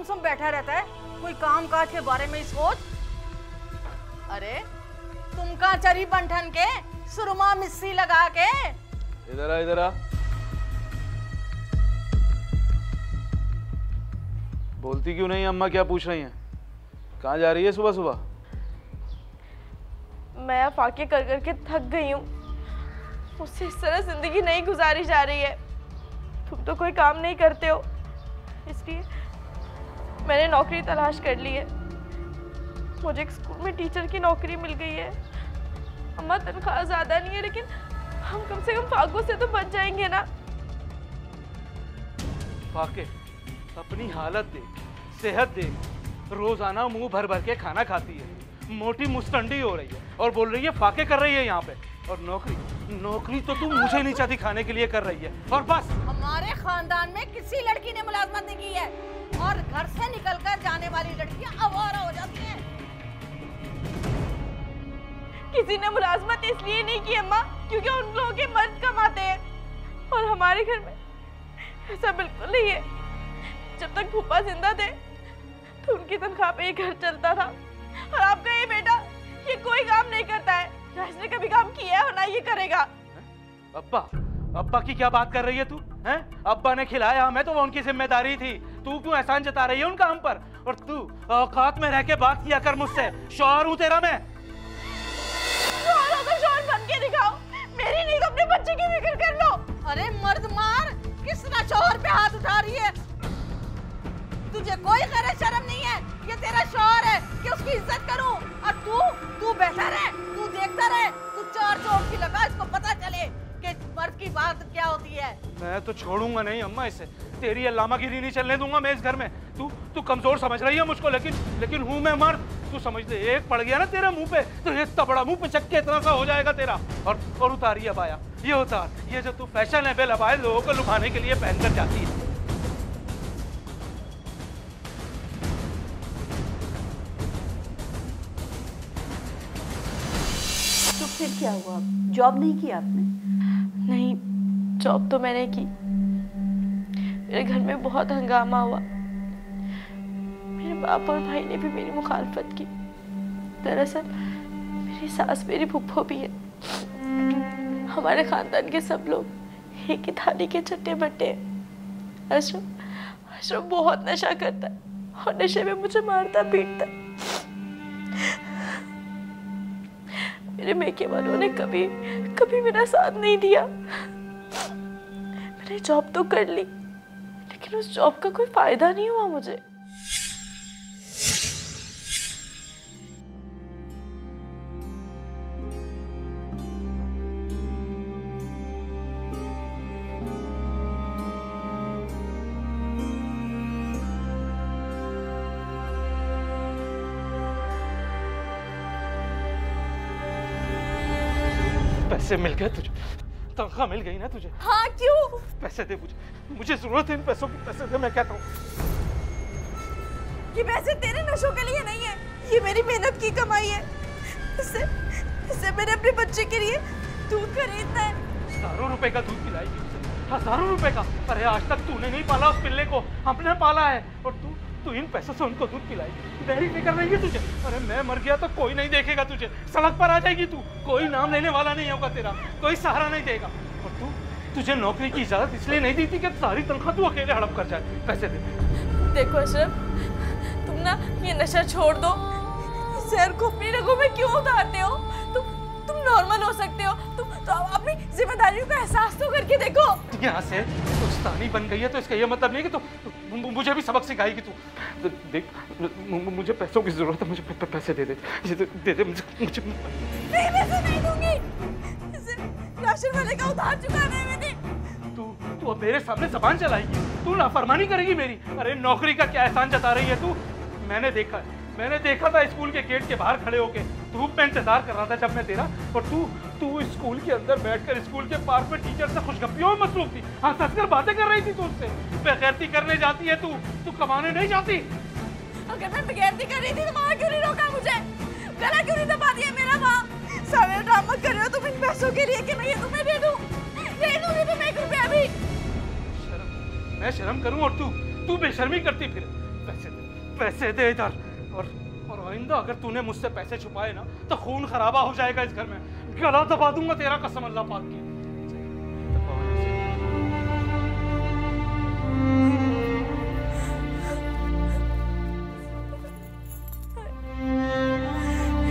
गुमसुम बैठा रहता है, कोई काम काज के बारे में ही सोच। अरे तुम का चरी बंठन के सुरमा मिस्सी लगा के। इधर आ, इधर आ। बोलती क्यों नहीं? अम्मा क्या पूछ रही हैं? कहाँ जा रही है सुबह सुबह? मैं फाके कर करके थक गई हूँ। मुझसे इस तरह जिंदगी नहीं गुजारी जा रही है। तुम तो कोई काम नहीं करते हो, इसलिए मैंने नौकरी तलाश कर ली है। मुझे एक स्कूल में टीचर की नौकरी मिल गई है। अम्मा तनख्वाह ज्यादा नहीं है, लेकिन हम कम से कम फाकों से तो बच जाएंगे ना। फाके, अपनी हालत देख, सेहत देख, रोजाना मुंह भर भर के खाना खाती है, मोटी मुस्टंडी हो रही है और बोल रही है फाके कर रही है यहाँ पे। और नौकरी तो तू मुझे नहीं चाहती खाने के लिए कर रही है। और बस हमारे खानदान में किसी लड़की ने मुलाजमत नहीं की है, और घर से निकलकर जाने वाली लड़कियां आवारा हो जाती हैं। किसी ने मुलाजमत इसलिए नहीं की अम्मा क्योंकि उन लोगों के मर्द कमाते हैं, और हमारे घर में ऐसा बिल्कुल नहीं है। जब तक फूफा जिंदा थे तो उनकी तनख्वाह पे ही घर चलता था, और आपका ये बेटा ये कोई काम नहीं करता है। इसने कभी काम किया है और ना ये करेगा। अब्बा की क्या बात कर रही है तू? हैं? अब्बा ने खिलाया हमें तो वो उनकी जिम्मेदारी थी। तू क्यों एहसान जता रही है उनका हम पर? और तू औकात में रह के बात किया कर मुझसे। शौहर हूं तेरा मैं। शौहर तो शौहर बन के दिखाओ, मेरी नहीं तो अपने बच्चे की फिक्र कर लो। अरे मर्द मार, किस तरह शौहर पे हाथ उठा रही है? तुझे कोई गैर शर्म नहीं है? ये तेरा शौहर है कि उसकी इज्जत करूं, और तू बैठा रहे, तू देखता रहे, तू चार चौक की लगा, इसको पता चले कि मर्द की बात क्या होती है। मैं तो छोड़ूंगा नहीं अम्मा इसे। तेरी अल्लामागिरी नहीं चलने दूंगा मैं इस घर में। तू कमजोर समझ रही है मुझको, लेकिन हूं मैं मर्द। तू समझ ले, एक पड़ गया ना तेरे मुंह पे तो ये तबड़ा मुंह पे चक्के इतना सा हो जाएगा तेरा। और उतारी अबाया, ये उतार, ये जो तू फैशनेबल अबाया लोगों को लुभाने के लिए पहनकर जाती है। तो फिर क्या हुआ? जॉब नहीं की आपने? नहीं, जॉब तो मैंने की। मेरे घर में बहुत हंगामा हुआ। मेरे बाप और भाई ने भी मेरी मुखालफत की। दरअसल मेरी सास मेरी फूफो भी है। हमारे खानदान के सब लोग एक ही थाली के चट्टे बट्टे हैं। अशरफ बहुत नशा करता है और नशे में मुझे मारता पीटता है। मेरे मेके वालों ने कभी मेरा साथ नहीं दिया। मैंने जॉब तो कर ली, लेकिन उस जॉब का कोई फायदा नहीं हुआ मुझे। पैसे मिल गए तुझे? तनख्वाह मिल गई ना तुझे? हाँ, क्यों? पैसे दे मुझे जरूरत है इन पैसों की। पैसे दे, मैं कहता हूँ। ये पैसे तेरे नशों के लिए नहीं है, ये मेरी मेहनत की कमाई है। इससे मैंने अपने बच्चे के लिए दूध खरीदना है। हजारों रुपए का दूध पिलाएगी उसे, हजारों रुपए का। अरे आज तक तूने नहीं पाला उस पिल्ले को, हमने पाला है। और तू इन पैसों से उनको दूध पिलाएगी। मेरी फिक्र नहीं है तुझे? अरे मैं मर गया तो कोई नहीं देखेगा तुझे, सड़क पर आ जाएगी तू। कोई नाम लेने वाला नहीं होगा तेरा, कोई सहारा नहीं देगा। और तुझे नौकरी की इजाजत इसलिए नहीं दी थी कि सारी तनख्वाह तू अकेले हड़प कर जाए। पैसे दे। देखो अशरफ, तुम ना ये नशा छोड़ दो। जहर को अपनी रगों में क्यों उतारते हो? तुम नॉर्मल हो सकते हो। तुम तो अपनी जिम्मेदारियों का एहसास तो करके देखो। यहाँ से उस्तानी बन गई है तो इसका ये मतलब नहीं कि तू मुझे भी सबक सिखाएगी। तू देख, मुझे पैसों की जरूरत है, मुझे पैसे दे दे मुझे। नहीं, पैसे नहीं दूंगी। राशन वाले का उधार चुकाना है मैंने। तू अब मेरे सामने जबान चलाएगी? तू नाफरमानी करेगी मेरी? अरे नौकरी का क्या एहसान जता रही है तू? मैंने देखा था स्कूल के गेट के बाहर खड़े होके, धूप में इंतजार कर रहा था जब मैं तेरा। और तू स्कूल के अंदर बैठकर स्कूल के पार्क में टीचर से खुशगपियों में मसरूफ थी, हंस-हंस कर बातें कर रही थी तू उससे। बेगैरती करने जाती है तू कमाने नहीं जाती। अगर मैं बेगैरती कर रही थी तो वहाँ क्यों नहीं रोका मुझे? गला क्यों नहीं दबा दिया मेरा? वहाँ सारे ड्रामा कर रहे हो तुम इन पैसों के लिए कि मैं ये तुम्हें दे दूँ। दे दूँगी तुम्हें 1 रुपया भी। मैं शर्म करूँ और तू बेशर्मी करती पैसे दे इधर। और आइंदा अगर तूने मुझसे पैसे छुपाए ना तो खून खराबा हो जाएगा इस घर में, गला दबा दूंगा तेरा, कसम अल्लाह पाक की।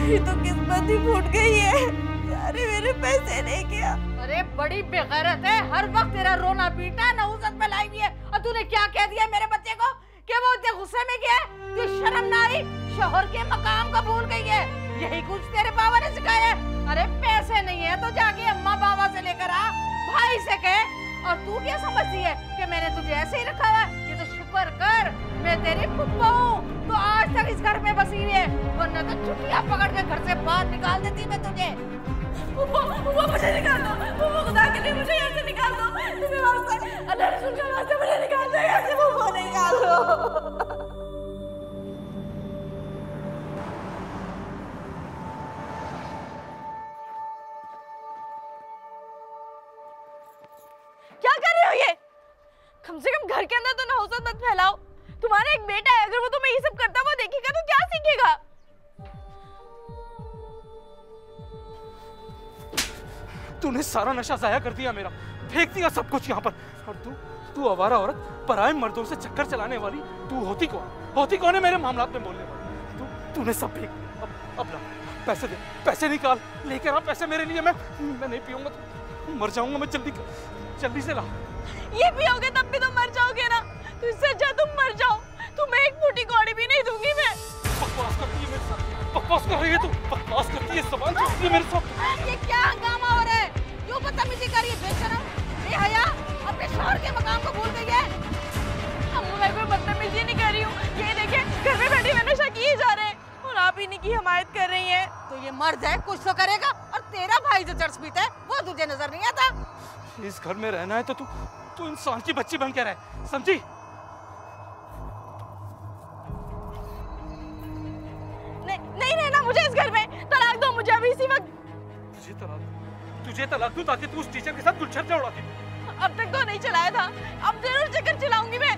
ये तो किस्मत ही फूट गई है, अरे मेरे पैसे नहीं किया। अरे बड़ी बेगैरत है, हर वक्त तेरा रोना पीटना नहुसत में लाई हुई है। और तूने क्या कह दिया मेरे बच्चे को कि वो इतने गुस्से में गया? तुझे शर्म ना आई? शोहर के मकाम को भूल गई है, यही कुछ तेरे बाबा ने सिखाया है। अरे पैसे नहीं है तो जाके अम्मा बाबा से लेकर आ, भाई से कह। और तू क्या समझती है कि मैंने तुझे ऐसे ही रखा हुआ? ये तो शुक्र कर मैं तेरी फुप्पा हूँ, तो आज तक इस घर में बसी हुई है, वरना तो छुट्टियां पकड़ के घर से बाहर निकाल देती मैं तुझे। वो मुझे निकाल दो, वो खुदा के लिए मुझे यहाँ से निकाल दो, तुम्हें वास्ते अल्लाह रसूल के वास्ते मुझे निकाल दो यहाँ से, वो निकाल दो। क्या कर रहे हो ये? कम से कम घर के अंदर तो नहुसत मत फैलाओ। तुम्हारा एक बेटा है, अगर वो तुम्हें ये सब करता हुआ देखेगा तो क्या सीखेगा? तूने सारा नशा जाया कर दिया मेरा, फेंक दिया सब कुछ यहाँ पर। और तू आवारा औरत, पराए मर्दों से चक्कर चलाने वाली, तू होती कौन है मेरे मामलात में बोलने वाली? तूने सब फेंक दिया। अब ला पैसे दे, पैसे निकाल, लेकर आ पैसे मेरे लिए। मैं नहीं पीऊंगा तो मर जाऊंगा मैं, जल्दी से ला। ये पियोगे तब भी तो मर जाओगे ना, तो इससे अच्छा तुम मर जाओ। तुम्हें एक फूटी कौड़ी भी नहीं दूंगी मैं। बकवास करती है मेरे साथ, बकवास कर रही है तू, बकवास करती है, ज़बान चलती है मेरे साथ। ये क्या हंगामा हो रहा है? क्यों बदतमीजी कर रही है बेशरम? बेहया, अपने शौहर के मकाम को भूल गई है। अम्मू मैं कोई बदतमीजी नहीं कर रही हूँ, ये देखिए घर में बैठी मैं नशा किए जा रहे हैं और आप इन्हीं की हमायत कर रही हैं। तो ये मर्द है, कुछ तो करेगा। और तेरा भाई जो चर्च पीता है वो तुझे नजर नहीं आता? इस घर में रहना है तो तू इंसान की बच्ची बन के रहे, समझी? नहीं रहना मुझे इस घर में, तलाक दो मुझे अभी इसी वक्त। तुझे तलाक दूं ताकि तू उस टीचर के साथ गुलशन से उड़ाती। अब तक तो नहीं चलाया था, अब जरूर चक्कर चलाऊंगी मैं।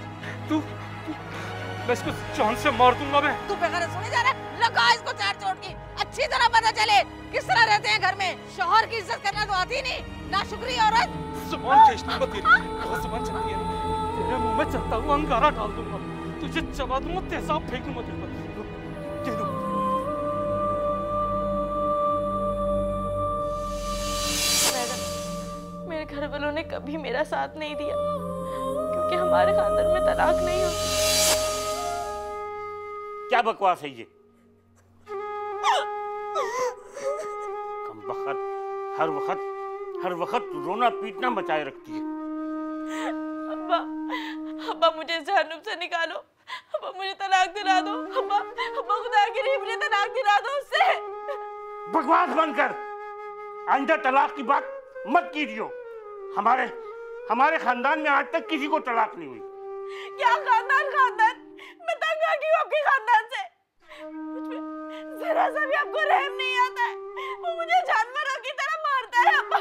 मैं इसको जान से मार दूंगा मैं। तू बेगैरत सुने जा रहा है? लगा इसको चार चोट की, अच्छी तरह पता चले किस तरह रहते हैं घर में। शौहर की इज्जत करना तो आती नहीं, ना शुक्रिया औरत। ज़बान खींचने को तेरी बहुत ज़बान चलती है, तेरे मुंह में चलता हुआ अंगारा डाल दूंगा, तुझे चबा दूंगा, तेजाब फेंक दूंगा तेरे पर। मेरे घर वालों ने कभी मेरा साथ नहीं दिया, क्योंकि हमारे खानदान में तलाक नहीं होती। क्या बकवास है ये? कमबख्त हर वक्त रोना पीटना मचाए रखती है। अब्बा मुझे इस जहन्नुम से निकालो, अब्बा मुझे तलाक दिला दो, अब्बा खुदा के लिए मुझे तलाक दिला दो उससे। बकवास बंद कर, आइंदा तलाक की बात मत कीजिए। हमारे खानदान में आज तक किसी को तलाक नहीं हुई। क्या खानदान? मैं तंग आ गई हूँ आपके खानदान से। मुझे जरा सा भी आपको रहम नहीं आता है, वो मुझे जानवरों की तरह मारता है। अब्बा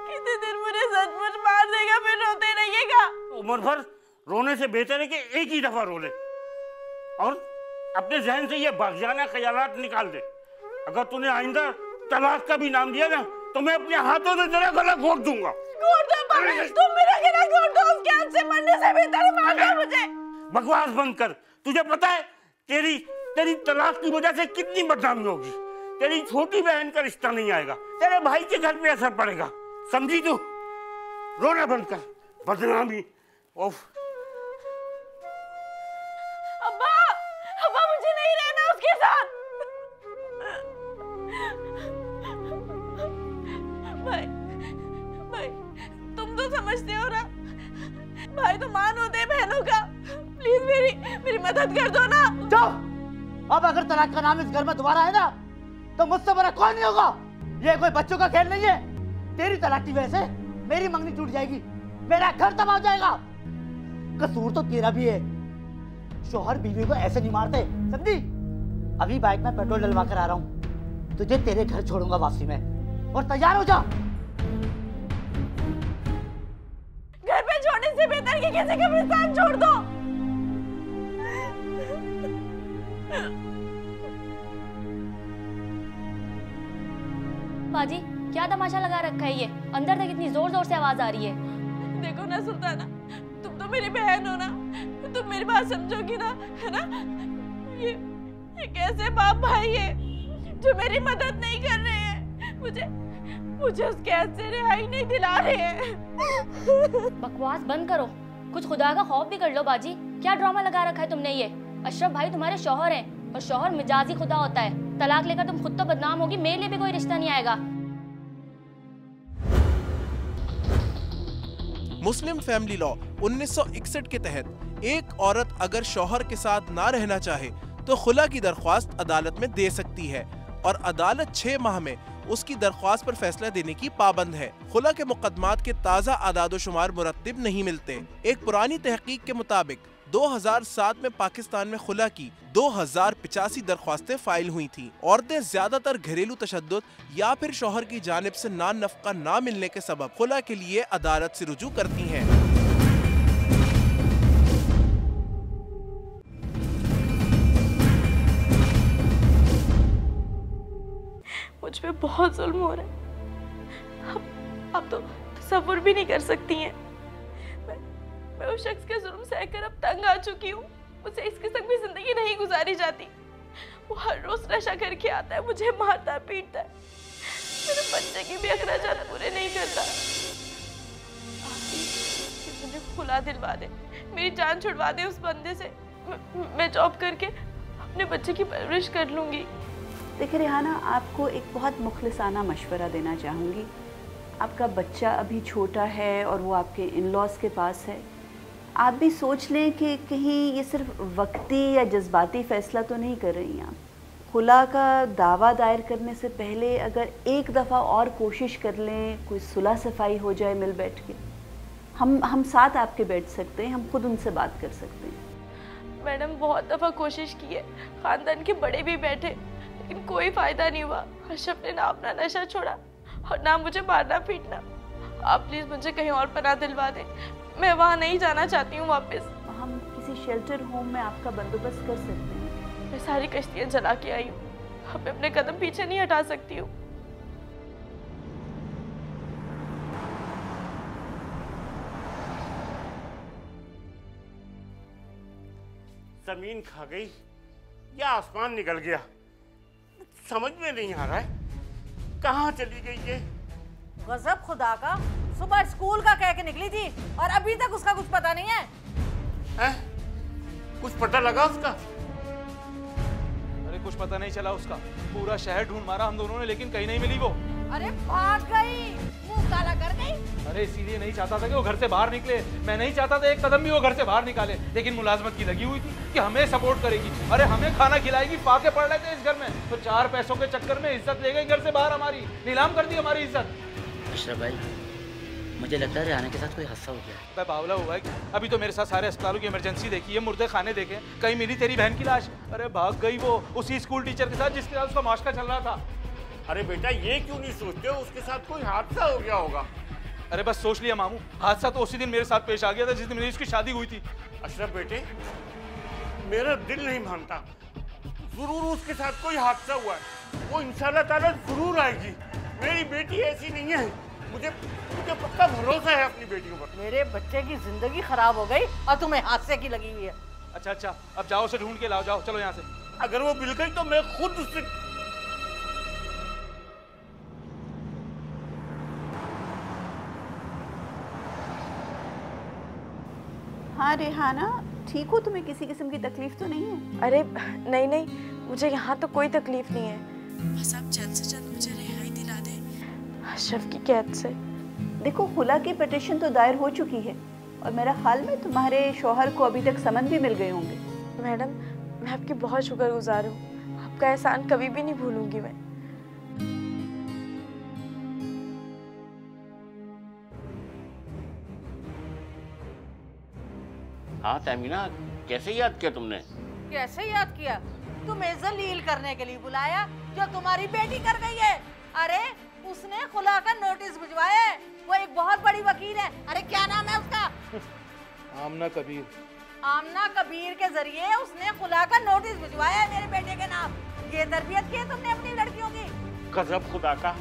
किसी दिन मुझे सचमुच मार देगा, फिर रोते रहिएगा। उम्र भर रोने से बेहतर है कि एक ही दफा रो ले और अपने जहन से ये बाग़ियाना ख्यालात निकाल दे। अगर तूने आइंदा तलाक का भी नाम दिया ना तो मैं अपने हाथों से तेरा गला घोट दूंगा। घोट दो, तुम मेरा गला घोट दो, उसके हाथ से मरने से बेहतर मार दो मुझे। बकवास बंद कर। तुझे पता है तेरी तलाक की वजह से कितनी बदनामी होगी? तेरी छोटी बहन का रिश्ता नहीं आएगा, तेरे भाई के घर पे असर पड़ेगा, समझी तू? रोना बंद कर, बदनामी। ओफ अब्बा मुझे नहीं रहना उसके साथ। भाई तुम तो समझते हो ना, भाई तो मान होते हैं बहनों का। प्लीज मेरी मदद कर दो ना। चुप! अब अगर तलाक का नाम इस घर में दोबारा है ना तो मुझसे बड़ा कौन नहीं होगा। ये कोई बच्चों का खेल नहीं है। तेरी तलाक की वजह से मेरी मंगनी टूट जाएगी, मेरा घर तबाह हो जाएगा। कसूर तो तेरा भी है, शौहर बीवी को ऐसे नहीं मारते, समझी? अभी बाइक में पेट्रोल डलवा कर आ रहा हूँ, तुझे तेरे घर छोड़ूंगा वापसी में, और तैयार हो जा। घर पे छोड़ने से बेहतर कि किसी कब्रिस्तान छोड़ दो। बाजी क्या तमाशा लगा रखा है ये? अंदर तक इतनी जोर जोर से आवाज आ रही है। देखो ना सुल्ताना, तुम तो मेरी बहन हो ना, तुम मेरी बात समझोगी ना, है ना? ये कैसे बाप भाई है जो मेरी मदद नहीं कर रहे हैं, मुझे उस कैद से रिहाई नहीं दिला रहे हैं। बकवास बंद करो, कुछ खुदा का खौफ भी कर लो बाजी। क्या ड्रामा लगा रखा है तुमने ये? अशरफ भाई तुम्हारे शौहर हैं और शौहर मिजाजी खुदा होता है। तलाक लेकर तुम खुद तो बदनाम होगी, मेरे लिए भी कोई रिश्ता नहीं आएगा। मुस्लिम फैमिली लॉ 1961 के तहत एक औरत अगर शौहर के साथ ना रहना चाहे तो खुला की दरख्वास्त अदालत में दे सकती है और अदालत 6 माह में उसकी दरख्वास्त पर फैसला देने की पाबंद है। खुला के मुकदमात के ताज़ा आदादोशुमार मुरत्तिब नहीं मिलते। एक पुरानी तहकीक के मुताबिक 2007 में पाकिस्तान में खुला की 2085 दरख्वास्तें फाइल हुई थी। औरतें ज्यादातर घरेलू तशद्दुद या फिर शौहर की जानिब से नान नफका ना मिलने के सबब खुला के लिए अदालत से रुजू करती हैं। मुझ पे बहुत जुल्म हो रहा है, अब तो तसव्वुर भी नहीं कर सकती हैं। मैं उस शख्स के जुल्म सहकर अब तंग आ चुकी हूँ। मुझे इस किस्म की जिंदगी नहीं गुजारी जाती। वो हर रोज नशा करके आता है, मुझे मारता पीटता है, मेरे बच्चे की भी अखराजात पूरे नहीं करता। मुझे खुला दिलवा दे, मेरी जान छुड़वा दे उस बंदे से। मैं जॉब करके अपने बच्चे की परवरिश कर लूंगी। देखिए रेहाना, आपको एक बहुत मुखलिसाना मशवरा देना चाहूँगी। आपका बच्चा अभी छोटा है और वो आपके इन लॉज के पास है। आप भी सोच लें कि कहीं ये सिर्फ वक्ती या जज्बाती फ़ैसला तो नहीं कर रही हैं आप। खुला का दावा दायर करने से पहले अगर एक दफ़ा और कोशिश कर लें, कोई सुलह सफाई हो जाए मिल बैठ के, हम साथ आपके बैठ सकते हैं, हम खुद उनसे बात कर सकते हैं। मैडम बहुत दफ़ा कोशिश की है, ख़ानदान के बड़े भी बैठे, लेकिन कोई फ़ायदा नहीं हुआ। अशरफ ने ना अपना नशा छोड़ा और ना मुझे मारना पीटना। आप प्लीज़ मुझे कहीं और पनाह दिलवा दें, मैं वहाँ नहीं जाना चाहती हूँ वापस। हम किसी शेल्टर होम में आपका बंदोबस्त कर सकते हैं। मैं सारी कश्तियाँ जला के आई हूँ, अब मैं अपने कदम पीछे नहीं हटा सकती हूँ। जमीन खा गई या आसमान निकल गया, समझ में नहीं आ रहा है कहाँ चली गई ये। गजब खुदा का, सुबह स्कूल का कह के निकली थी और अभी तक उसका कुछ पता नहीं है। कुछ पता लगा उसका? अरे कुछ पता नहीं चला उसका। पूरा शहर ढूंढ मारा हम दोनों ने, लेकिन कहीं नहीं मिली वो। अरे भाग गई, मुंह काला कर गई। अरे इसीलिए नहीं चाहता था कि वो घर से बाहर निकले। मैं नहीं चाहता था एक कदम भी वो घर से बाहर निकाले, लेकिन मुलाजमत की लगी हुई थी कि हमें सपोर्ट करेगी। अरे हमें खाना खिलाएगी, फाके पड़ रहे थे इस घर में, तो 4 पैसों के चक्कर में इज्जत ले गई घर से बाहर, हमारी नीलाम कर दी हमारी इज्जत। अशरफ भाई, मुझे लगता है रेहाना के साथ कोई हादसा हो गया। मैं बावला हुआ है कि अभी तो मेरे साथ सारे अस्पतालों की इमरजेंसी देखी है, मुर्दे खाने देखे, कहीं मिली तेरी बहन की लाश। अरे भाग गई वो उसी स्कूल टीचर के साथ जिसके साथ उसका माशका चल रहा था। अरे बेटा, ये क्यों नहीं सोचते हो उसके साथ कोई हादसा हो गया होगा? अरे बस सोच लिया मामू, हादसा तो उसी दिन मेरे साथ पेश आ गया था जिस दिन मेरी उसकी शादी हुई थी। अशरफ बेटे, मेरा दिल नहीं मानता, जरूर उसके साथ कोई हादसा हुआ है। वो इंशाल्लाह ताला जरूर आएगी। मेरी बेटी ऐसी नहीं है, मुझे पक्का भरोसा है अपनी बेटियों पर। मेरे बच्चे की जिंदगी खराब हो गई और तुम्हें हादसे की लगी हुई है। अच्छा, अब जाओ उसे ढूंढ के लाओ, जाओ चलो यहाँ से। अगर वो मिल गई तो मैं खुद उससे। हाँ रेहाना, ठीक हो? तुम्हें किसी किस्म की तकलीफ तो नहीं है? अरे नहीं, मुझे यहाँ तो कोई तकलीफ नहीं है। बस आप जल्द से जल्द मुझे रिहाई दिला दें अशरफ की कैद से। देखो, खुला की पिटीशन तो दायर हो चुकी है और मेरा ख्याल में तुम्हारे शौहर को अभी तक समन भी मिल गए होंगे। मैडम, मैं आपकी बहुत शुक्रगुजार हूँ, आपका एहसान कभी भी नहीं भूलूंगी मैं। हाँ तहमीना, कैसे याद किया तुमने? कैसे याद किया? तुम्हें जलील करने के लिए बुलाया जो तुम्हारी बेटी कर गई है। अरे उसने खुला का नोटिस भिजवाया है, वो एक बहुत बड़ी वकील है। अरे क्या नाम है उसका? आमना कबीर। आमना कबीर के जरिए उसने खुला का नोटिस भिजवाया है मेरे बेटे के नाम। ये तरबियत की है तुमने अपनी लड़कियों की? गजब खुदा का,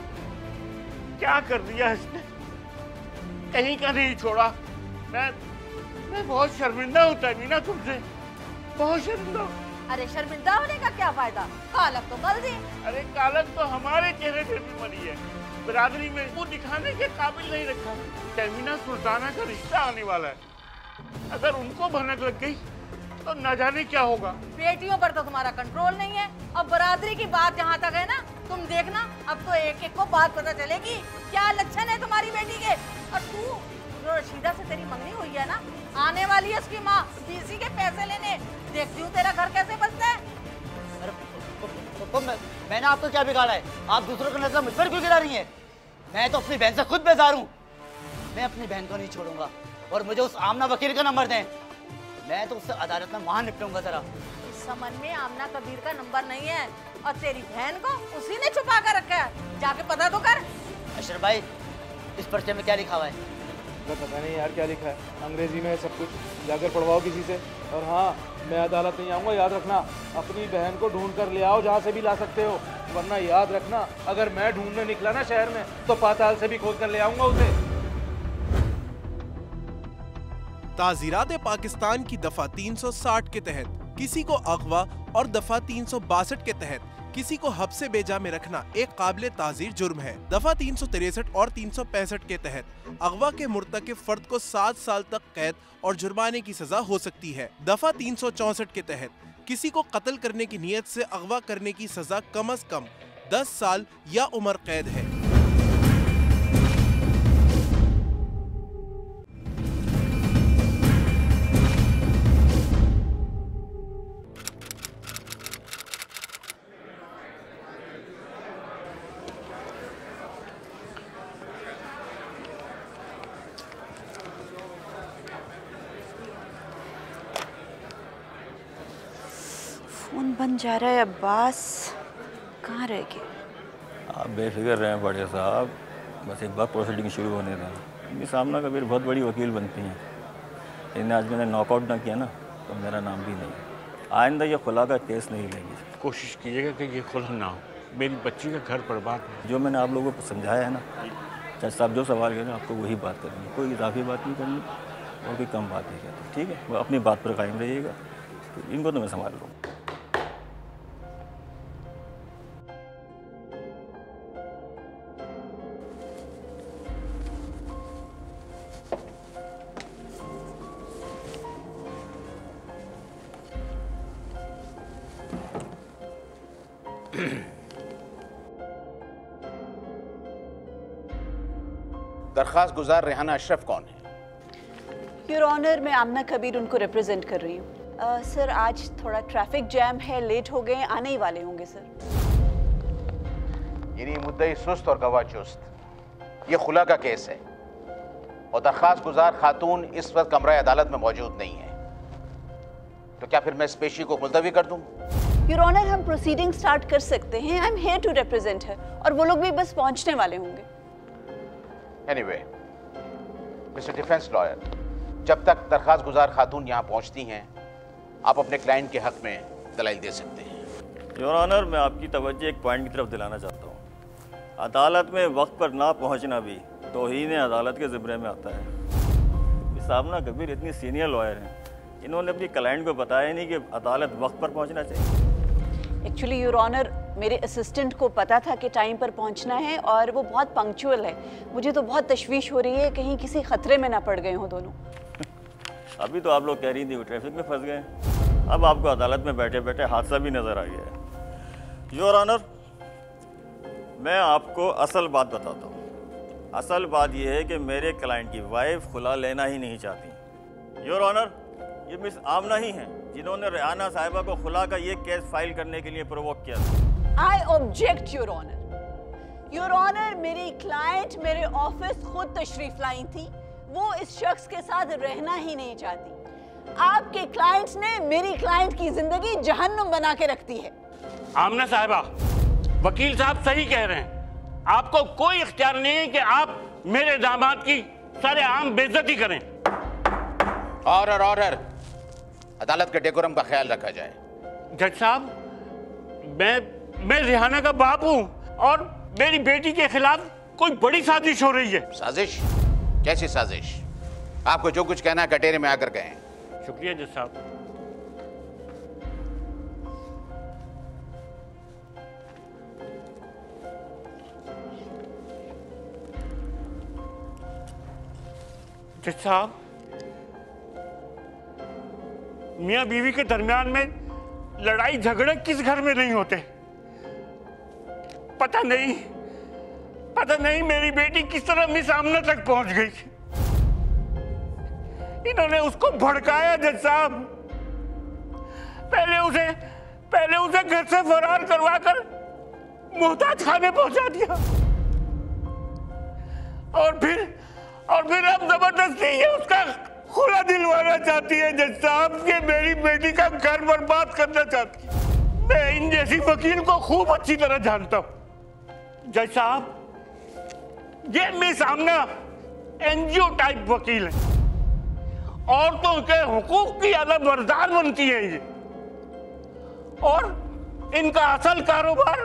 क्या कर दिया इसने, कहीं का नहीं छोड़ा। मैं बहुत शर्मिंदा हूँ तहमीना तुमसे, बहुत शर्मिंदा हूँ। अरे शर्मिंदा होने का क्या फायदा, कालक तो मल दी। अरे कालक तो हमारे चेहरे पे भी मरी है, बिरादरी में वो दिखाने के काबिल नहीं रखा। तहमीना सुल्ताना का रिश्ता आने वाला है, अगर उनको भनक लग गई तो न जाने क्या होगा। बेटियों पर तो तुम्हारा कंट्रोल नहीं है, अब बरादरी की बात जहाँ तक है ना, तुम देखना अब तो एक एक को बात पता चलेगी क्या लक्षण है तुम्हारी बेटी के। और तू जो रशीदा से तेरी मंगनी हुई है ना, आने वाली है उसकी माँ डीसी के पैसे लेने, देखती हूँ तेरा घर कैसे बचता है। मैंने आपको क्या बिगाड़ा है? आप दूसरों की नजर मुझ पर क्यों गिरा रही हैं? मैं तो अपनी बहन से खुद बेजार हूँ। मैं अपनी बहन को नहीं छोड़ूंगा और मुझे उस आमना वकील का नंबर दें, मैं तो उससे अदालत में वहां निपटूंगा। जरा इस समन में आमना कबीर का नंबर नहीं है और तेरी बहन को उसी ने छुपा कर रखा है, जाके पता तो कर। अशरफ भाई, इस पर्चे में क्या लिखा हुआ है? पता नहीं यार क्या लिखा है, अंग्रेजी में है सब कुछ, जाकर पढ़वाओ किसी से। और हाँ, मैं अदालत नहीं आऊँगा, याद रखना। अपनी बहन को ढूंढ कर ले आओ जहाँ से भी ला सकते हो, वरना याद रखना अगर मैं ढूंढने निकला ना शहर में तो पाताल से भी खोद कर ले आऊंगा उसे। ताज़ीरात पाकिस्तान की दफा 360 के तहत किसी को अगवा और दफा 362 के तहत किसी को हब्से बेजा में रखना एक काबिल ताज़ीर जुर्म है। दफा 363 और 365 के तहत अगवा के मुर्तकिब फर्द को 7 साल तक कैद और जुर्माने की सजा हो सकती है। दफा 364 के तहत किसी को कत्ल करने की नीयत से अगवा करने की सजा कम से कम 10 साल या उम्र कैद है। फोन बन जा रहा है। अब्बास कहाँ रह गए? आप बेफिक्र रहें बड़े साहब, बस एक बार प्रोसीडिंग शुरू होने दें। इनकी सामना कबीर बहुत बड़ी वकील बनती हैं, इन्हें आज मैंने नॉकआउट ना किया ना तो मेरा नाम भी नहीं। आइंदा ये खुला का केस नहीं लेंगे। कोशिश कीजिएगा कि ये खुला ना हो, मेरी बच्ची का घर बर्बाद है। जो मैंने आप लोगों को समझाया है ना, जज साहब जो सवाल करें आपको वही बात करनी, कोई इजाफी बात नहीं करनी और कोई कम बात नहीं करनी, ठीक है? वो अपनी बात पर कायम रहिएगा, तो इनको तो मैं संभाल लूँगा। दरख्वास्त गुजार रेहाना अशरफ कौन है? योर ऑनर, मैं आमना कबीर उनको रिप्रेजेंट कर रही हूँ। सर आज थोड़ा ट्रैफिक जैम है, लेट हो गए, आने ही वाले होंगे सर। यानी मुद्दई सुस्त और गवाह चुस्त। ये खुला का केस है और दरख्वास्त गुजार खातून इस वक्त कमरा अदालत में मौजूद नहीं है, तो क्या फिर मैं इस पेशी को मुलतवी कर दूं? योर ऑनर, हम प्रोसीडिंग स्टार्ट कर सकते हैं। I am here to represent her और वो लोग भी बस पहुंचने वाले होंगे। एनीवे, मिस्टर डिफेंस लॉयर, जब तक दरख्वास्त गुजार खातून यहाँ पहुँचती हैं आप अपने क्लाइंट के हक में दलाइल दे सकते हैं। योर ऑनर, मैं आपकी तवज्जो एक पॉइंट की तरफ दिलाना चाहता हूँ। अदालत में वक्त पर ना पहुँचना भी तौहीन अदालत के ज़िम्मे में आता है। सामना कबीर इतनी सीनियर लॉयर हैं, इन्होंने अपनी क्लाइंट को बताया नहीं कि अदालत वक्त पर पहुँचना चाहिए। एक्चुअली योर ऑनर, मेरे असिस्टेंट को पता था कि टाइम पर पहुंचना है और वो बहुत पंक्चुअल है। मुझे तो बहुत तशवीश हो रही है कहीं किसी खतरे में ना पड़ गए हों दोनों। अभी तो आप लोग कह रही थी वो ट्रैफिक में फंस गए, अब आपको अदालत में बैठे बैठे हादसा भी नज़र आ गया है। योर ऑनर, मैं आपको असल बात बताता हूँ। असल बात यह है कि मेरे क्लाइंट की वाइफ खुला लेना ही नहीं चाहती। योर ऑनर, ये मिस आमना ही हैं जिन्होंने रेहाना साहिबा को खुला का ये केस फाइल करने के लिए प्रोवोक किया था। I object your honour. Your honour, मेरी क्लाइंट मेरे ऑफिस खुद तशरीफ लाई थी, वो इस शख्स के साथ रहना ही नहीं चाहती। आपके क्लाइंट्स ने मेरी क्लाइंट की जिंदगी जहन्नुम बना के रखती है। आमना साहिबा, वकील साहब सही कह रहे हैं, आपको कोई इख्तियार नहीं है कि आप मेरे दामाद की सरेआम बेइज्जती करें। Order, order. अदालत के डेकोरम का ख्याल रखा जाए। जज साहब, मैं रिहाना का बाप हूँ और मेरी बेटी के खिलाफ कोई बड़ी साजिश हो रही है। साजिश? कैसी साजिश? आपको जो कुछ कहना है कटेरे में आकर कहें। शुक्रिया जज साहब। जज साहब, मियां बीवी के दरमियान में लड़ाई झगड़े किस घर में नहीं होते। पता नहीं मेरी बेटी किस तरह मिस आमना तक पहुंच गई। इन्होंने उसको भड़काया जज साहब। पहले उसे घर से फरार करवाकर मोहताज खाने पहुंचा दिया और फिर अब जबरदस्ती ये उसका खुला दिलवाना चाहती है जज साहब कि मेरी बेटी का घर बर्बाद करना चाहती है। मैं इन जैसी वकील को खूब अच्छी तरह जानता हूं। जज साहब, ये मिस आमना एनजीओ टाइप वकील है। औरतों के हुकूक की अदब बरदार बनती है ये, और इनका असल कारोबार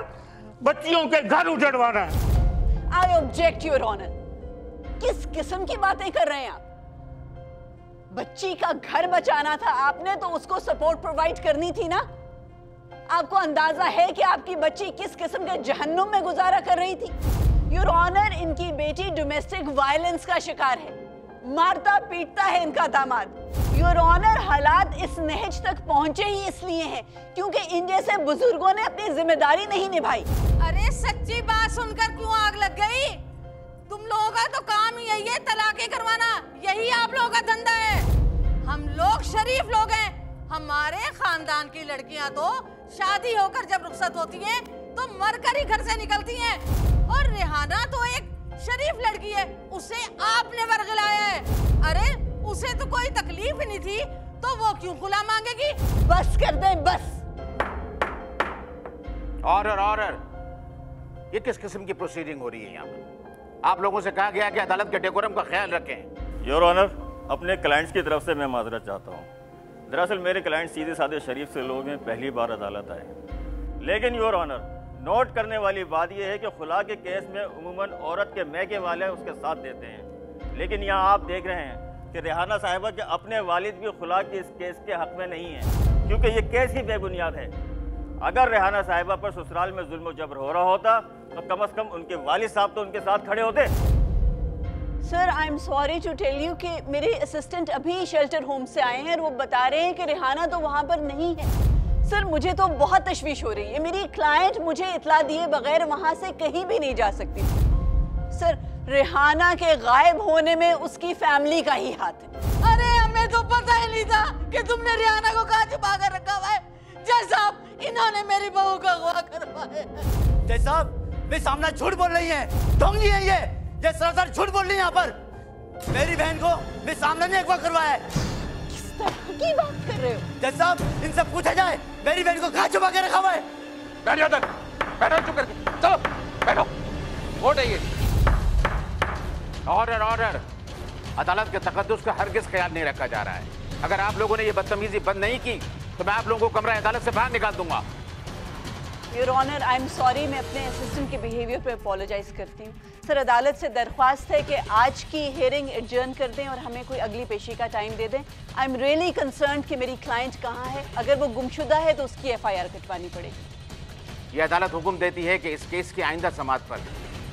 बच्चियों के घर उजड़वाना है। I object your honour. किस किस्म की बातें कर रहे हैं आप? बच्ची का घर बचाना था आपने तो उसको सपोर्ट प्रोवाइड करनी थी ना। आपको अंदाजा है कि आपकी बच्ची किस किस्म के जहन्नुम में गुजारा कर रही थी? योर ऑनर, इनकी बेटी डोमेस्टिक वायलेंस का शिकार है। मारता पीटता है इनका दामाद। योर ऑनर, हालात इस नहज तक पहुंचे ही इसलिए हैं क्योंकि इन जैसे बुजुर्गों ने अपनी जिम्मेदारी नहीं निभाई। अरे सच्ची बात सुनकर क्यों आग लग गई? तुम लोगों का तो काम ही यही है, तलाकें करवाना। यही आप लोगों का धंधा है। हम लोग शरीफ लोग हैं। हमारे खानदान की लड़कियां तो शादी होकर जब रुखसत होती हैं तो मरकर ही घर से निकलती हैं। और रिहाना तो एक शरीफ लड़की है, उसे आपने वर्गलाया है। अरे उसे तो कोई तकलीफ ही नहीं थी तो वो क्यों खुला मांगेगी? बस कर दें, बस। ऑर्डर। ये किस किस्म की प्रोसीडिंग हो रही है यहाँ पर? आप लोगों से कहा गया कि अदालत के डेकोरम का ख्याल रखें। योर ऑनर, अपने क्लाइंट्स की तरफ से मैं माजरत चाहता हूँ। दरअसल मेरे क्लाइंट सीधे साधे शरीफ से लोग हैं, पहली बार अदालत आए। लेकिन योर ऑनर, नोट करने वाली बात यह है कि खुला के केस में उमूमन औरत के मैके वाले उसके साथ देते हैं, लेकिन यहाँ आप देख रहे हैं कि रेहाना साहिबा के अपने वालिद भी खुला के इस केस के हक में नहीं है, क्योंकि ये केस ही बेबुनियाद है। अगर रेहाना साहिबा पर ससुराल में जुल्म जबर हो रहा होता तो कम से कम उनके वालिद साहब तो उनके साथ खड़े होते। Sir, I am sorry to tell you कि मेरे असिस्टेंट अभी शेल्टर होम से आए हैं और वो बता रहे हैं कि रेहाना तो वहाँ पर नहीं है। सर, मुझे तो बहुत तशवीश हो रही है। मेरी क्लाइंट मुझे इतला दिए बगैर वहाँ से कहीं भी नहीं जा सकती। सर, रेहाना के गायब होने में उसकी फैमिली का ही हाथ है। अरे हमें तो पता ही नहीं था कि तुमने रिहाना को कहाँ छुपा कर रखा हुआ है। जज साहब, इन्होंने मेरी बहू का अगवा करवाया। जज साहब, वे सामना झूठ बोल रही है, ढोंगी है ये सरासर झूठ बोल रही है। यहाँ पर मेरी बहन को वे सामने ने अगवा करवाया है। किस तरह की बात कर रहे हो? जज साहब, इनसे पूछा जाए मेरी बहन को कहाँ छुपा के रखा हुआ है? बैठो उधर, बैठो चुप करके, चलो बैठो। वोट है ये। ऑर्डर। अदालत के तकद्दुस का हरगिज ख्याल नहीं रखा जा रहा है। अगर आप लोगों ने ये बदतमीजी बंद नहीं की तो मैं आप लोगों को कमरा अदालत से बाहर निकाल दूंगा। Your honour, I am sorry, मैं अपने असिस्टेंट के बिहेवियर पे अपोलोजाइज करती हूँ। सर, अदालत से दरख्वास्त है कि आज की हियरिंग एडजर्न कर दें और हमें कोई अगली पेशी का टाइम दे दें। आई एम रियली कंसर्न्ड कि मेरी क्लाइंट कहाँ है। अगर वो गुमशुदा है तो उसकी FIR कटवानी पड़ेगी। ये अदालत हुक्म देती है कि इस केस की आइंदा समाअत पर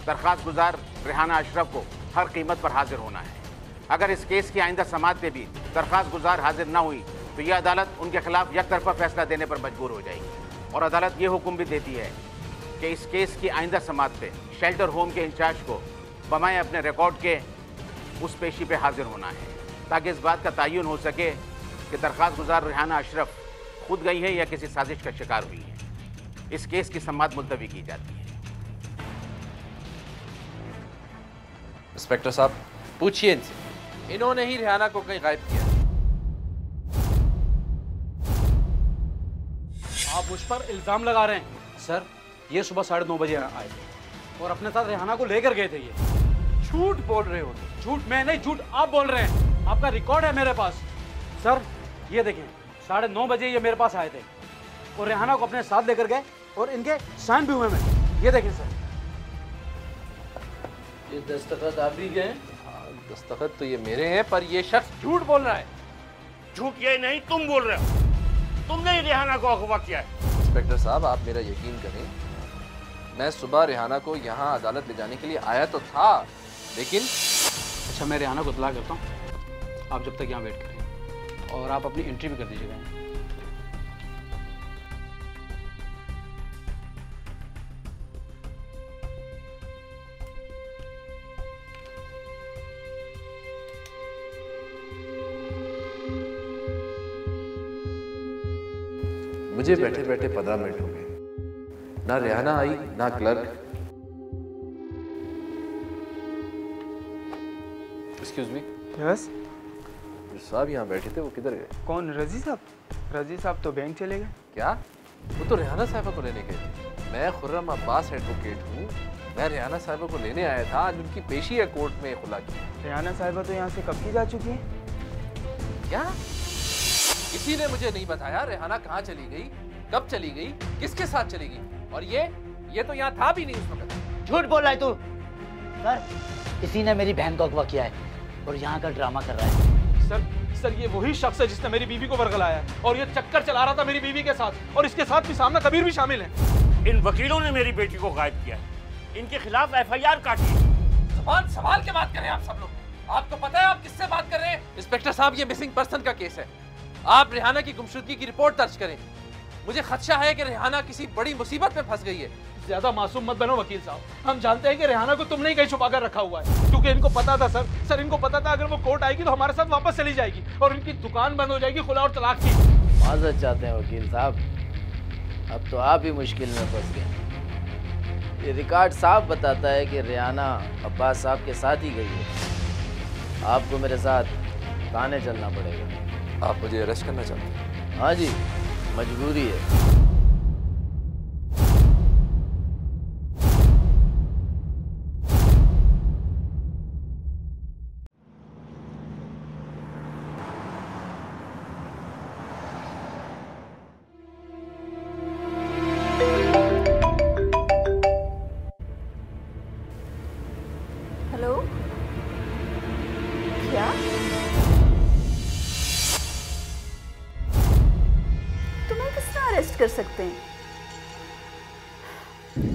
दरख्वास्त गुजार रेहाना अशरफ को हर कीमत पर हाजिर होना है। अगर इस केस की आइंदा समाअत पे भी दरख्वास्त गुजार हाजिर ना हुई तो यह अदालत उनके खिलाफ यकतरफा फैसला देने पर मजबूर हो जाएगी। और अदालत ये हुक्म भी देती है कि इस केस की आइंदा समाअत पे शेल्टर होम के इंचार्ज को बमाए अपने रिकॉर्ड के उस पेशी पे हाजिर होना है, ताकि इस बात का तयन हो सके कि दरख्वास्त गुजार रेहाना अशरफ खुद गई है या किसी साजिश का शिकार हुई है। इस केस की समाअत मुलतवी की जाती है। इंस्पेक्टर साहब, पूछिए इनसे, इन्होंने ही रेहाना को कहीं गायब किया? आप मुझ पर इल्जाम लगा रहे हैं? सर, ये सुबह 9:30 बजे आए थे और अपने साथ रेहाना को लेकर गए थे। ये झूठ बोल रहे हो। झूठ मैं नहीं, झूठ आप बोल रहे हैं। आपका रिकॉर्ड है मेरे पास। सर, ये देखें, 9:30 बजे ये मेरे पास आए थे और रेहाना को अपने साथ लेकर गए और इनके साइन भी हुए में। ये देखें सर। ये दस्तखत आप भी गए? दस्तखत तो ये मेरे हैं, पर ये शख्स झूठ बोल रहा है। झूठ ये नहीं, तुम बोल रहे हो। तुमने ही रेहाना को अगवा किया है। इंस्पेक्टर साहब, आप मेरा यकीन करें, मैं सुबह रेहाना को यहाँ अदालत ले जाने के लिए आया तो था, लेकिन अच्छा, मैं रेहाना को इत्तला करता हूँ, आप जब तक यहाँ वेट करें और आप अपनी एंट्री भी कर दीजिएगा। मुझे बैठे बैठे 15 मिनट हो गए, ना रेहाना आई ना क्लर्क। Excuse me. यस। जो साहब यहाँ बैठे थे वो किधर गए? कौन? रजी साहब? रजी साहब तो बैंक चले गए। क्या? वो तो रेहाना साहिबा को लेने गए थे। मैं खुर्रम अब्बास एडवोकेट हूँ, मैं रेहाना साहिबा को लेने आया था। आज उनकी पेशी है कोर्ट में खुला की। रेहाना साहिबा तो यहाँ से कब की जा चुकी है। क्या? किसी ने मुझे नहीं बताया रेहाना कहाँ चली गई, कब चली गई, किसके साथ चली गई। और ये तो यहाँ था भी नहीं उस वक्त। झूठ बोल रहा है तू। सर, इसी ने मेरी बहन को अगवा किया है और यहाँ का ड्रामा कर रहा है। सर ये वही शख्स है जिसने मेरी बीवी को बरगलाया है और ये चक्कर चला रहा था मेरी बीवी के साथ, और इसके साथ भी सामना कबीर भी शामिल है। इन वकीलों ने मेरी बेटी को गायब किया है, इनके खिलाफ FIR काटी। ज़बान संभाल के बात करें आप सब लोग। आपको पता है आप किससे बात कर रहे हैं? इंस्पेक्टर साहब, ये मिसिंग पर्सन का केस है। आप रेहाना की गुमशुदगी की रिपोर्ट दर्ज करें। मुझे खदशा है कि रेहाना किसी बड़ी मुसीबत में फंस गई है। ज्यादा मासूम मत बनो वकील साहब, हम जानते हैं कि रेहाना को तुमने ही कहीं छुपा कर रखा हुआ है, क्योंकि इनको पता था सर इनको पता था अगर वो कोर्ट आएगी तो हमारे साथ वापस चली जाएगी और इनकी दुकान बंद हो जाएगी खुला और तलाक की। माजरत चाहते हैं वकील साहब, अब तो आप ही मुश्किल में फंस गए। ये रिकॉर्ड साफ बताता है कि रेहाना अब्बास साहब के साथ ही गई है। आपको मेरे साथ थाने चलना पड़ेगा। आप मुझे अरेस्ट करना चाहते हैं? हाँ जी, मजबूरी है। हेलो, क्या तुम्हें किस तरह अरेस्ट कर सकते हैं?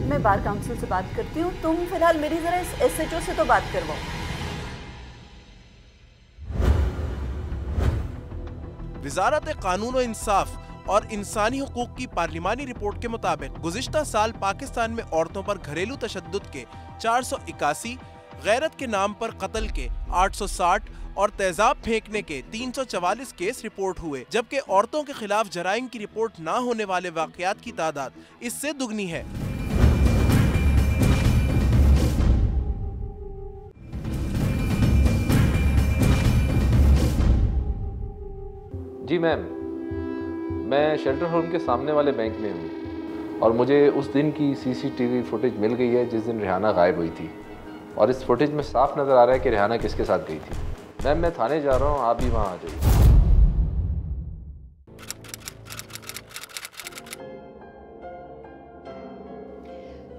मैं बार काउंसिल से बात करती हूँ, तुम फिलहाल मेरी जरा इस SHO से तो बात करवाओ। वजारत कानून और इंसाफ और इंसानी हुकूक की पार्लिमानी रिपोर्ट के मुताबिक गुज़िश्ता साल पाकिस्तान में औरतों पर घरेलू तशद्दुद के 481, गैरत के नाम पर कत्ल के 860 और तेजाब फेंकने के 344 केस रिपोर्ट हुए, जबकि औरतों के खिलाफ जराइम की रिपोर्ट ना होने वाले वाकयात की तादाद इससे दुगनी है। जी मैम, मैं शेल्टर होम के सामने वाले बैंक में हूँ और मुझे उस दिन की CCTV फुटेज मिल गई है जिस दिन रेहाना गायब हुई थी, और इस फुटेज में साफ नज़र आ रहा है कि रेहाना किसके साथ गई थी। मैम, मैं थाने जा रहा हूँ, आप भी वहाँ आ जाइए।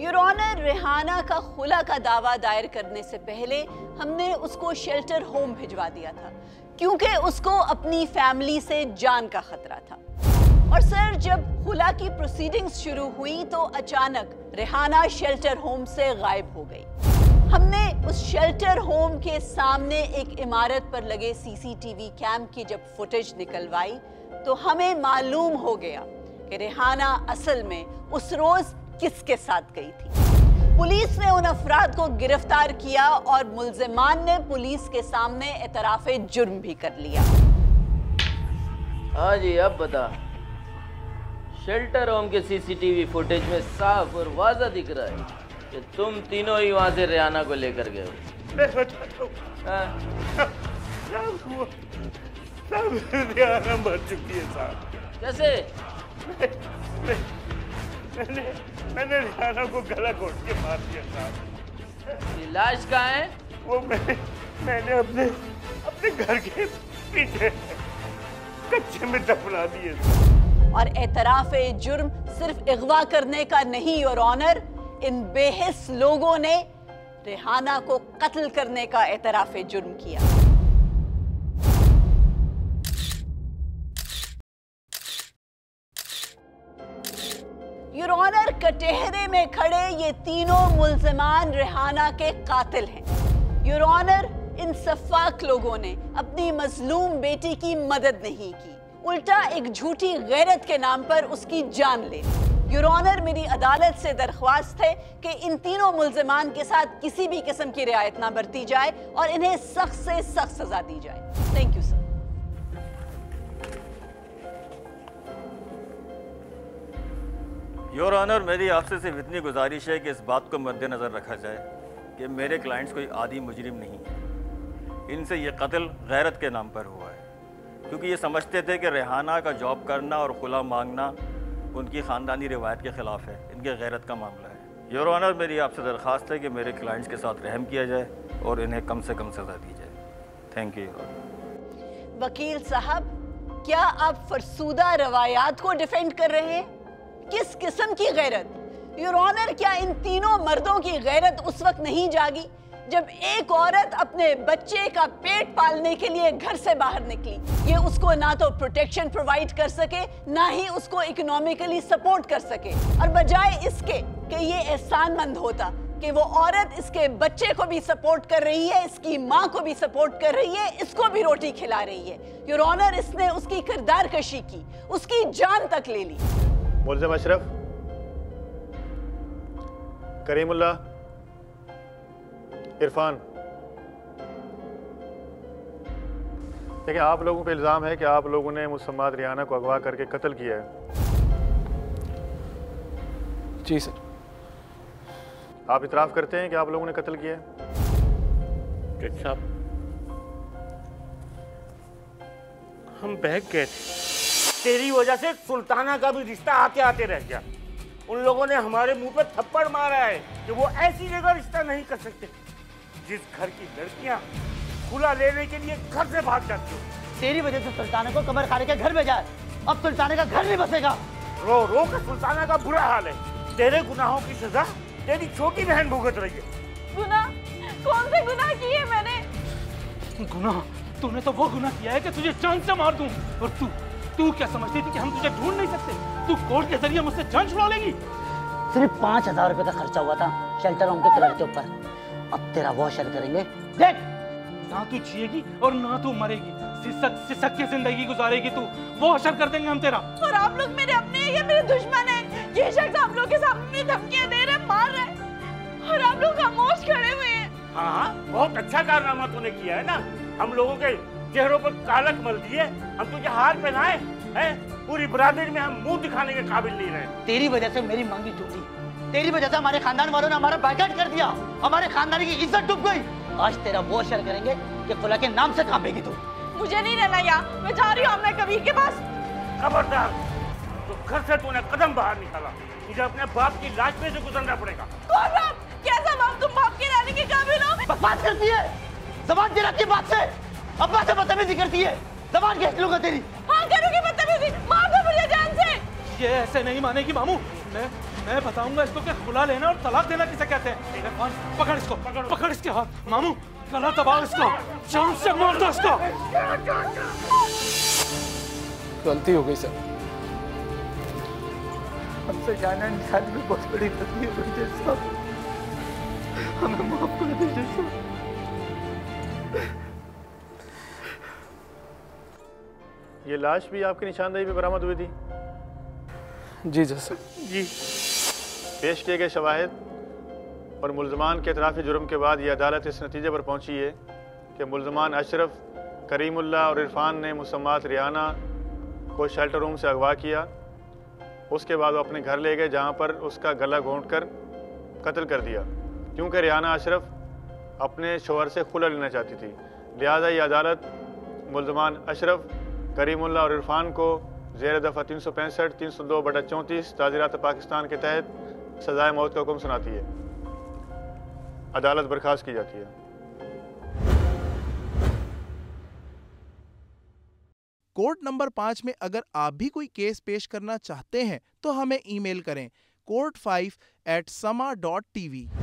योर ऑनर, रेहाना का खुला का दावा दायर करने से पहले हमने उसको शेल्टर होम भिजवा दिया था, क्योंकि उसको अपनी फैमिली से जान का खतरा था। और सर, जब खुला की प्रोसीडिंग्स शुरू हुई तो अचानक रेहाना शेल्टर होम से गायब हो गई। हमने उस शेल्टर होम के सामने एक इमारत पर लगे CCTV कैम की जब फुटेज निकलवाई तो हमें मालूम हो गया कि रेहाना असल में उस रोज किसके साथ गई थी। पुलिस ने उन अफराद को गिरफ्तार किया और मुल्जिमान ने पुलिस के सामने एतराफ़े जुर्म भी कर लिया। हाँ जी, अब बता। शेल्टर होम के CCTV फुटेज में साफ और वाज़ा दिख रहा है कि तुम तीनों ही वहां से रेहाना को लेकर गए हो। मैं बताता हूँ, रेहाना मर चुकी है साहब। कैसे? मैंने रेहाना को गला घोट के मार दिया साहब। लाश कहाँ है? वो मैंने अपने घर के पीछे कच्चे में दफना दिए। और एतराफ़ जुर्म सिर्फ अगवा करने का नहीं योर ऑनर, इन बेहिस लोगों ने रेहाना को कत्ल करने का एतराफ़ जुर्म किया। योर ऑनर, कटहरे में खड़े ये तीनों मुल्ज़िमान रेहाना के कातिल हैं। योर ऑनर, इन सफ़ाक लोगों ने अपनी मजलूम बेटी की मदद नहीं की, उल्टा एक झूठी गैरत के नाम पर उसकी जान ले ली। योर ऑनर, मेरी अदालत से दरख्वास्त है कि इन तीनों मुल्ज़िमान के साथ किसी भी किस्म की रियायत ना बरती जाए और इन्हें सख्त से सख्त सजा दी जाए। Thank you sir. Your honour, मेरी आपसे सिर्फ इतनी गुजारिश है कि इस बात को मद्देनज़र रखा जाए कि मेरे क्लाइंट्स कोई आदी मुजरिम नहीं है। इनसे ये कत्ल गैरत के नाम पर हुआ है, क्योंकि ये समझते थे कि रेहाना का जॉब करना और खुला मांगना उनकी ख़ानदानी रिवायत के ख़िलाफ़ है, इनके गैरत का मामला है। योर ऑनर, मेरी आपसे दरख्वास्त है कि मेरे क्लाइंट्स के साथ रहम किया जाए और इन्हें कम से कम सज़ा दी जाए। Thank you. वकील साहब, क्या आप फरसूदा रवायात को डिफेंड कर रहे हैं? किस किस्म की गैरत? योर ऑनर, क्या इन तीनों मर्दों की गैरत उस वक्त नहीं जागी जब एक औरत अपने बच्चे का पेट पालने के लिए घर से बाहर निकली? ये उसको ना तो प्रोटेक्शन प्रोवाइड कर सके, ना ही उसको इकोनॉमिकली सपोर्ट कर सके, और बजाय इसके कि ये एहसानमंद होता कि वो औरत इसके बच्चे को भी सपोर्ट कर रही है, इसकी माँ को भी सपोर्ट कर रही है, इसको भी रोटी खिला रही है। योर ऑनर, इसने उसकी किरदार कशी की, उसकी जान तक ले ली। मुल्ज़िम अशरफ, करीमुल्लाह, इरफान, देखिए आप लोगों पे इल्ज़ाम है कि आप लोगों ने मुसम्मात रियाना को अगवा करके कत्ल किया है। जी सर। आप इतराफ़ करते हैं कि आप लोगों ने कत्ल किया है? जज साहब, हम बहक गए थे। तेरी वजह से सुल्ताना का भी रिश्ता आते आते रह गया। उन लोगों ने हमारे मुंह पे थप्पड़ मारा है कि वो ऐसी जगह रिश्ता नहीं कर सकते जिस घर की लड़कियां खुला लेने के लिए घर से भाग जाती हो। तेरी वजह से सुल्ताना को कमर खाने के घर भेजा है, अब सुल्ताना का घर नहीं बसेगा। रो रो के सुल्ताना का बुरा हाल है। तेरे गुनाहों की सजा तेरी छोटी बहन भुगत रही है। गुनाह? कौन से गुनाह किए मैंने? गुनाह? तूने तो वो गुनाह किया है कि तुझे जान से मार दूं। और तू क्या समझती थी कि हम तुझे ढूंढ नहीं सकते? तू कोर्ट के जरिए मुझसे जान छुड़ा लेगी? सिर्फ 5000 रुपए का खर्चा हुआ था शेल्टर होम के किराए के ऊपर। अब तेरा वॉशर करेंगे। देख, ना तू जिएगी और ना तू मरेगी, सिसक के जिंदगी गुजारेगी तू। वॉशर कर देंगे हम तेरा। और आप लोग मेरे अपने हैं या मेरे दुश्मन हैं? ये शख्स आप लोग के सामने धमकियां दे रहे, मार रहे, और आप लोग खामोश खड़े हुए हैं। हाँ, बहुत अच्छा कारनामा तूने किया है ना। हम लोगों के चेहरों पर कालक मल दिए, हम तुझे हार पहनाए हैं। पूरी बरादरी में हम मुंह दिखाने के काबिल नहीं रहे। तेरी वजह से मेरी मंगनी टूटी, तेरी वजह से हमारे खानदान वालों ने हमारा बायकॉट कर दिया, हमारे खानदानी की इज्जत डूब गई। आज तेरा वो शर करेंगे कि खुला के नाम से कांपेगी तू। मुझे नहीं रहना यहाँ, मैं जा रही हूँ अपने कबीर के पास। खबरदार, तो घर से तूने कदम बाहर निकाला, तुझे अपने बाप की लाश में से गुजरना पड़ेगा। कौन बाप? कैसा बाप? तुम बाप के रहने के काबिल हो? बात करती है, जबान गिराती बात से, अब्बा से बदतमीजी करती है, जबान खींच लूंगा तेरी। हाँ करूँगी बदतमीजी, मार दो मुझे जान से। ये ऐसे नहीं मानेगी मामू। मैं बताऊंगा इसको कि खुला लेना और तलाक देना किसे कहते हैं। पकड़ इसको, पकड़ इसके हाथ। मामू, गला दबाओ इसको, जान से मार दो इसको। गलती हो गई सर, हमसे जाना निकालने में बहुत बड़ी गलती हो गई साहब, हमें माफ कर दीजिए साहब। ये लाश भी आपकी निशानदेही पे बरामद हुई थी? जी जैसे जी। पेश किए गए शवाहिद और मुल्ज़मान के इतराफ़ी जुर्म के बाद ये अदालत इस नतीजे पर पहुंची है कि मुल्ज़मान अशरफ, करीमुल्लाह और इरफान ने मुसम्मात रियाना को शेल्टर रूम से अगवा किया। उसके बाद वो अपने घर ले गए, जहां पर उसका गला घोंटकर कत्ल कर दिया, क्योंकि रियाना अशरफ अपने शोहर से खुला लेना चाहती थी। लिहाजा ये अदालत मुल्ज़मान अशरफ, करीमुल्लाह और इरफान को ज़ेर दफ़ा 365, 302/34 ताज़ीरात पाकिस्तान के तहत सज़ाए मौत का हुक्म सुनाती है। अदालत बर्खास्त की जाती है। कोर्ट नंबर 5 में अगर आप भी कोई केस पेश करना चाहते हैं तो हमें ईमेल करें court5@sama.tv।